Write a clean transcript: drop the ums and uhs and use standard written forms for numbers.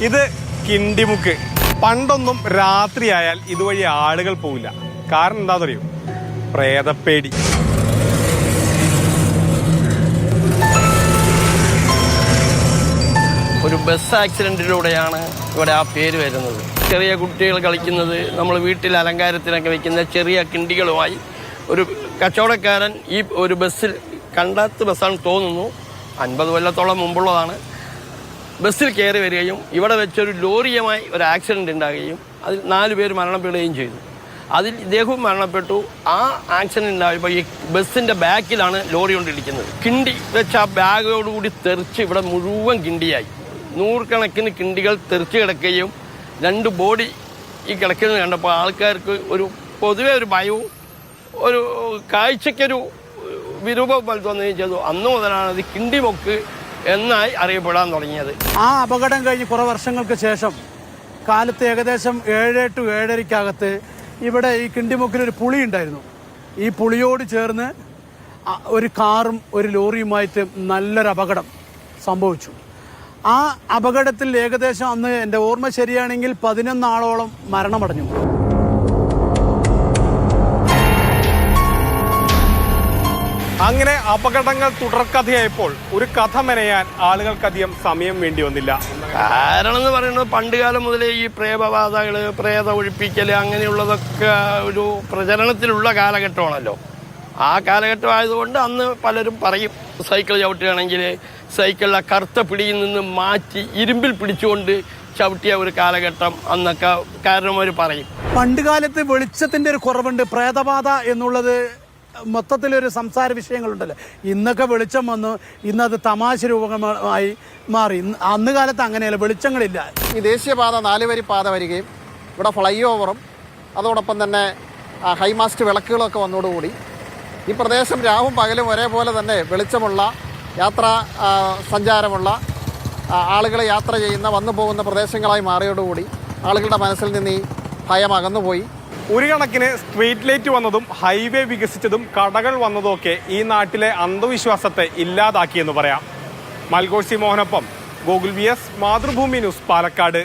ഇത് കിണ്ടിമുക്ക്. പണ്ടൊന്നും രാത്രിയായാൽ ഇതുവഴി ആളുകൾ പോവില്ല. കാരണം എന്താണെന്നറിയോ? പ്രേതപ്പേടി. ഒരു ബസ് ആക്സിഡൻറ്റിലൂടെയാണ് ഇവിടെ ആ പേര് വരുന്നത്. ചെറിയ കുട്ടികൾ കളിക്കുന്നത്, നമ്മൾ വീട്ടിൽ അലങ്കാരത്തിനൊക്കെ വയ്ക്കുന്ന ചെറിയ കിണ്ടികളുമായി ഒരു കച്ചവടക്കാരൻ ഈ ഒരു ബസ്സിൽ, കണ്ടാത്ത ബസ്സാണെന്ന് തോന്നുന്നു, 50 കൊല്ലത്തോളം മുമ്പുള്ളതാണ്, ബസ്സിൽ കയറി വരികയും ഇവിടെ വെച്ചൊരു ലോറിയുമായി ഒരു ആക്സിഡൻറ്റ് ഉണ്ടാകുകയും അതിൽ 4 പേര് മരണപ്പെടുകയും ചെയ്തു. അതിൽ ഇദ്ദേഹവും മരണപ്പെട്ടു. ആ ആക്സിഡൻറ്റ് ഉണ്ടായപ്പോൾ ഈ ബസ്സിൻ്റെ ബാക്കിലാണ് ലോറി കൊണ്ടിരിക്കുന്നത്. കിണ്ടി വെച്ച് ആ ബാഗോടുകൂടി തെറിച്ച് ഇവിടെ മുഴുവൻ കിണ്ടിയായി. 100 കണക്കിന് കിണ്ടികൾ തെറിച്ച് കിടക്കുകയും 2 ബോഡി ഈ കിടക്കുന്നത് കണ്ടപ്പോൾ ആൾക്കാർക്ക് ഒരു പൊതുവെ ഒരു ഭയവും ഒരു കാഴ്ചയ്ക്കൊരു വിരൂപം പോലെ തോന്നുകയും ചെയ്തു. അന്നു മുതലാണ് ഇത് കിണ്ടിമുക്ക് എന്നായി അറിയപ്പെടാൻ തുടങ്ങിയത്. ആ അപകടം കഴിഞ്ഞ് കുറേ വർഷങ്ങൾക്ക് ശേഷം കാലത്ത് ഏകദേശം 7 to 7:30 ഇവിടെ ഈ കിണ്ടിമുക്കിലൊരു പുളി ഉണ്ടായിരുന്നു. ഈ പുളിയോട് ചേർന്ന് ഒരു കാറും ഒരു ലോറിയുമായിട്ട് നല്ലൊരു അപകടം സംഭവിച്ചു. ആ അപകടത്തിൽ ഏകദേശം അന്ന് എൻ്റെ ഓർമ്മ ശരിയാണെങ്കിൽ 11 ആളോളം മരണമടഞ്ഞു. അങ്ങനെ അപകടങ്ങൾ തുടർക്കഥയായപ്പോൾ ഒരു കഥ മെനയാൻ ആളുകൾക്കധികം സമയം വേണ്ടി വന്നില്ല. കാരണം എന്ന് പറയുന്നത് പണ്ടുകാലം മുതലേ ഈ പ്രേതബാധകൾ, പ്രേത ഒഴിപ്പിക്കൽ അങ്ങനെയുള്ളതൊക്കെ ഒരു പ്രചരണത്തിലുള്ള കാലഘട്ടമാണല്ലോ. ആ കാലഘട്ടം ആയതുകൊണ്ട് അന്ന് പലരും പറയും, സൈക്കിൾ ചവിട്ടുകയാണെങ്കിൽ സൈക്കിളിലെ കറുത്ത പിടിയിൽ നിന്ന് മാറ്റി ഇരുമ്പിൽ പിടിച്ചുകൊണ്ട് ചവിട്ടിയ ഒരു കാലഘട്ടം അന്നൊക്കെ കാരണവർ പറയും. പണ്ടുകാലത്ത് വെളിച്ചത്തിൻ്റെ ഒരു കുറവുണ്ട്. പ്രേതബാധ എന്നുള്ളത് മൊത്തത്തിലൊരു സംസാര വിഷയങ്ങളുണ്ടല്ലോ. ഇന്നൊക്കെ വെളിച്ചം വന്നു, ഇന്നത് തമാശ രൂപമായി മാറി. അന്ന് കാലത്ത് അങ്ങനെയല്ല, വെളിച്ചങ്ങളില്ല. ഈ ദേശീയപാത 4 വരി പാത വരികയും ഇവിടെ ഫ്ലൈ ഓവറും അതോടൊപ്പം തന്നെ ഹൈമാസ്റ്റ് വിളക്കുകളൊക്കെ വന്നതോടുകൂടി ഈ പ്രദേശം രാവും പകലും ഒരേപോലെ തന്നെ വെളിച്ചമുള്ള യാത്രാ സഞ്ചാരമുള്ള ആളുകൾ യാത്ര ചെയ്യുന്ന വന്നു പോകുന്ന പ്രദേശങ്ങളായി മാറിയോടുകൂടി ആളുകളുടെ മനസ്സിൽ നിന്ന് ഈ ഭയം അകന്നുപോയി. ഒരു കണക്കിന് സ്ട്രീറ്റ് ലൈറ്റ് വന്നതും ഹൈവേ വികസിച്ചതും കടകൾ വന്നതുമൊക്കെ ഈ നാട്ടിലെ അന്ധവിശ്വാസത്തെ ഇല്ലാതാക്കിയെന്ന് പറയാം. മൽഗോഷി മോഹനൊപ്പം ഗോകുൽ VS, മാതൃഭൂമി ന്യൂസ്, പാലക്കാട്.